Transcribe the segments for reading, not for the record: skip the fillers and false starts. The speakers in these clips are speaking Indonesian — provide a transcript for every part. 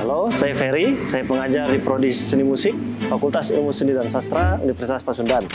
Halo, saya Ferry. Saya pengajar di Prodi Seni Musik, Fakultas Ilmu Seni dan Sastra, Universitas Pasundan.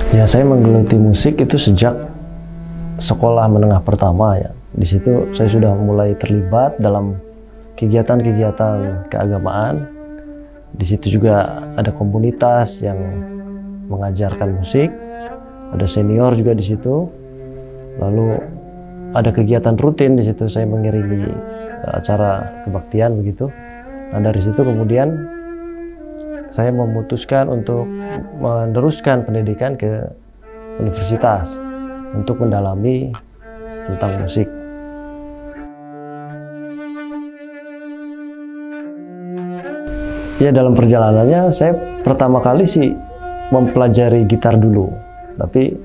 Ya, saya menggeluti musik itu sejak sekolah menengah pertama ya. Di situ saya sudah mulai terlibat dalam kegiatan-kegiatan keagamaan. Di situ juga ada komunitas yang mengajarkan musik, ada senior juga di situ. Lalu ada kegiatan rutin di situ, saya mengiringi acara kebaktian begitu. Nah, dari situ kemudian saya memutuskan untuk meneruskan pendidikan ke universitas untuk mendalami tentang musik. Ya, dalam perjalanannya saya pertama kali sih mempelajari gitar dulu, tapi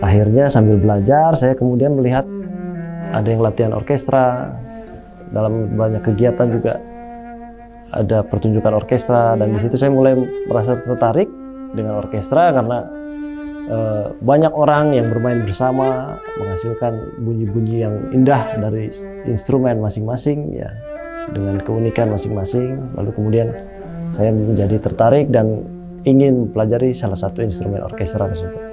akhirnya sambil belajar saya kemudian melihat ada yang latihan orkestra, dalam banyak kegiatan juga ada pertunjukan orkestra, dan di situ saya mulai merasa tertarik dengan orkestra karena banyak orang yang bermain bersama menghasilkan bunyi-bunyi yang indah dari instrumen masing-masing ya, dengan keunikan masing-masing. Lalu kemudian saya menjadi tertarik dan ingin mempelajari salah satu instrumen orkestra tersebut.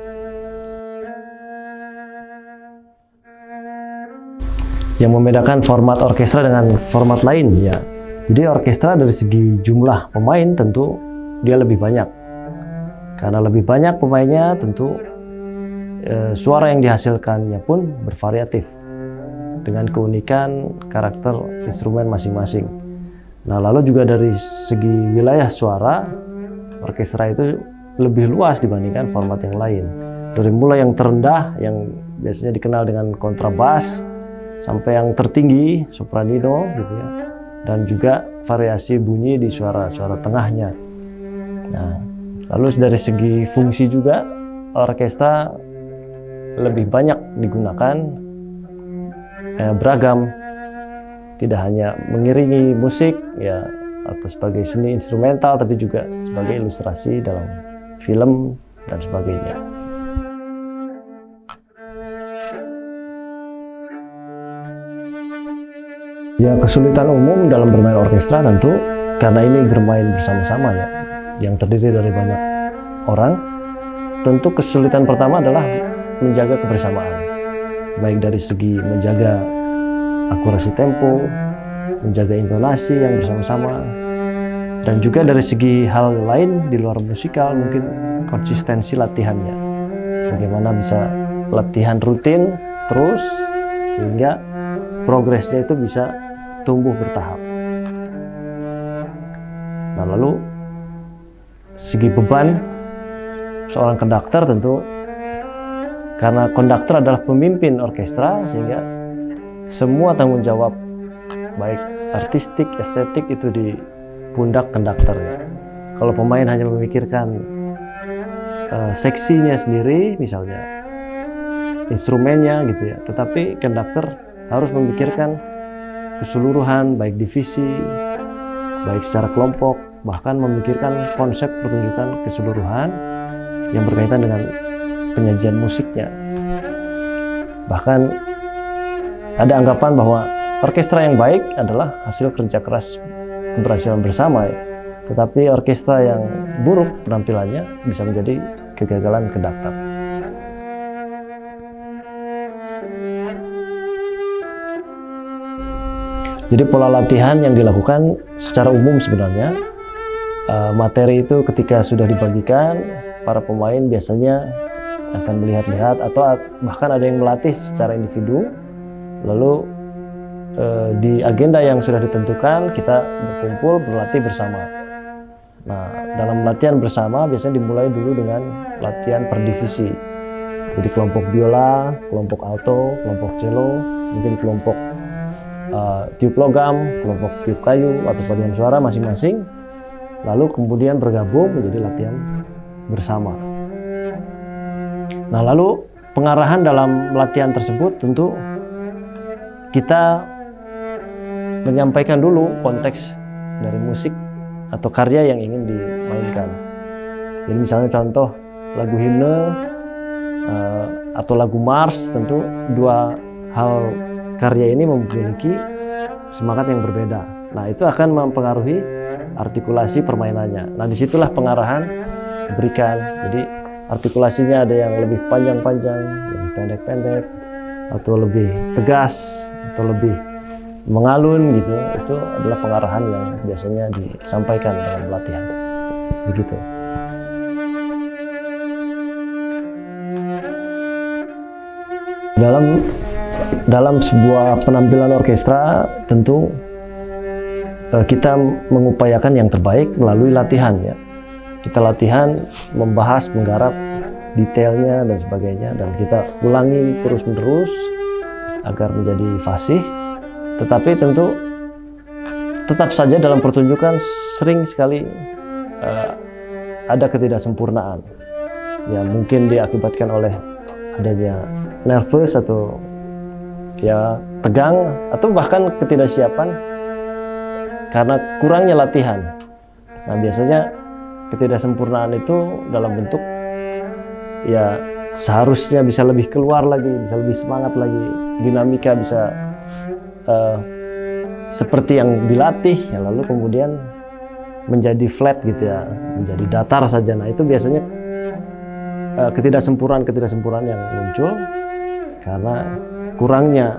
Yang membedakan format orkestra dengan format lain ya, jadi orkestra dari segi jumlah pemain tentu dia lebih banyak. Karena lebih banyak pemainnya tentu suara yang dihasilkannya pun bervariatif dengan keunikan karakter instrumen masing-masing. Nah, lalu juga dari segi wilayah suara, orkestra itu lebih luas dibandingkan format yang lain. Dari mulai yang terendah yang biasanya dikenal dengan kontrabas sampai yang tertinggi sopranino gitu ya. Dan juga variasi bunyi di suara-suara tengahnya. Nah, lalu dari segi fungsi juga orkestra lebih banyak digunakan, beragam, tidak hanya mengiringi musik ya atau sebagai seni instrumental, tapi juga sebagai ilustrasi dalam film dan sebagainya. Ya, kesulitan umum dalam bermain orkestra tentu karena ini bermain bersama-sama ya, yang terdiri dari banyak orang. Tentu kesulitan pertama adalah menjaga kebersamaan, baik dari segi menjaga akurasi tempo, menjaga intonasi yang bersama-sama, dan juga dari segi hal lain di luar musikal, mungkin konsistensi latihannya. Bagaimana bisa latihan rutin terus sehingga progresnya itu bisa tumbuh bertahap. Nah, lalu segi beban seorang konduktor tentu karena konduktor adalah pemimpin orkestra, sehingga semua tanggung jawab baik artistik, estetik itu di pundak konduktor ya. Kalau pemain hanya memikirkan seksinya sendiri misalnya, instrumennya gitu ya, tetapi konduktor harus memikirkan keseluruhan, baik divisi, baik secara kelompok, bahkan memikirkan konsep pertunjukan keseluruhan yang berkaitan dengan penyajian musiknya. Bahkan ada anggapan bahwa orkestra yang baik adalah hasil kerja keras keberhasilan bersama ya. Tetapi orkestra yang buruk penampilannya bisa menjadi kegagalan konduktor. Jadi pola latihan yang dilakukan secara umum sebenarnya, materi itu ketika sudah dibagikan, para pemain biasanya akan melihat-lihat atau bahkan ada yang melatih secara individu. Lalu di agenda yang sudah ditentukan kita berkumpul berlatih bersama. Nah, dalam latihan bersama biasanya dimulai dulu dengan latihan per divisi. Jadi kelompok biola, kelompok alto, kelompok cello, mungkin kelompok tiup logam, kelompok tiup kayu atau paduan suara masing-masing. Lalu kemudian bergabung menjadi latihan bersama. Nah, lalu pengarahan dalam latihan tersebut tentu kita menyampaikan dulu konteks dari musik atau karya yang ingin dimainkan. Jadi misalnya contoh lagu himne atau lagu mars, tentu dua hal karya ini memiliki semangat yang berbeda. Nah, itu akan mempengaruhi artikulasi permainannya. Nah, disitulah pengarahan diberikan. Jadi artikulasinya ada yang lebih panjang-panjang, lebih pendek-pendek, atau lebih tegas, atau lebih mengalun gitu. Itu adalah pengarahan yang biasanya disampaikan dalam latihan. Begitu. Dalam sebuah penampilan orkestra tentu kita mengupayakan yang terbaik melalui latihan ya. Kita latihan membahas, menggarap detailnya dan sebagainya, dan kita ulangi terus-menerus agar menjadi fasih. Tetapi tentu tetap saja dalam pertunjukan sering sekali ada ketidaksempurnaan. Ya, mungkin diakibatkan oleh adanya nervous atau ya tegang, atau bahkan ketidaksiapan karena kurangnya latihan. Nah, biasanya ketidaksempurnaan itu dalam bentuk ya seharusnya bisa lebih keluar lagi, bisa lebih semangat lagi, dinamika bisa seperti yang dilatih ya, lalu kemudian menjadi flat gitu ya, menjadi datar saja. Nah, itu biasanya ketidaksempurnaan yang muncul karena kurangnya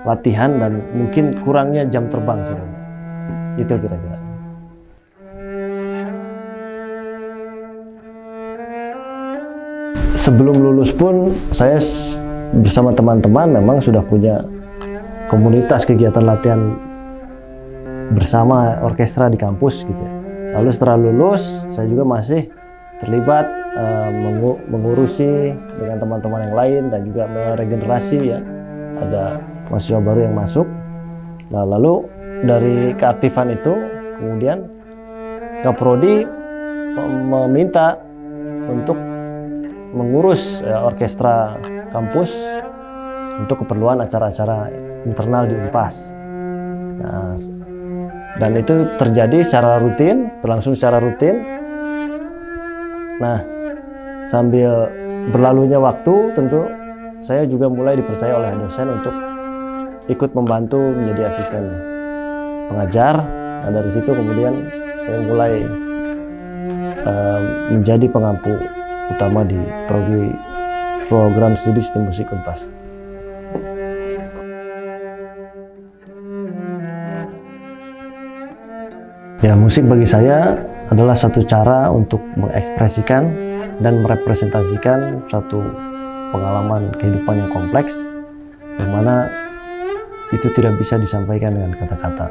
latihan dan mungkin kurangnya jam terbang sebenarnya. Itu kira-kira. Sebelum lulus pun saya bersama teman-teman memang sudah punya komunitas kegiatan latihan bersama orkestra di kampus gitu ya. Lalu setelah lulus saya juga masih terlibat mengurusi dengan teman-teman yang lain dan juga meregenerasi ya. Ada mahasiswa baru yang masuk. Nah, lalu dari keaktifan itu kemudian Kaprodi meminta untuk mengurus orkestra kampus untuk keperluan acara-acara internal di Unpas. Nah, dan itu terjadi secara rutin, berlangsung secara rutin. Nah, sambil berlalunya waktu, tentu saya juga mulai dipercaya oleh dosen untuk ikut membantu menjadi asisten pengajar. Nah, dari situ kemudian saya mulai menjadi pengampu utama di program studi seni musik Unpas. Ya, musik bagi saya adalah satu cara untuk mengekspresikan dan merepresentasikan satu pengalaman kehidupan yang kompleks, yang mana itu tidak bisa disampaikan dengan kata-kata.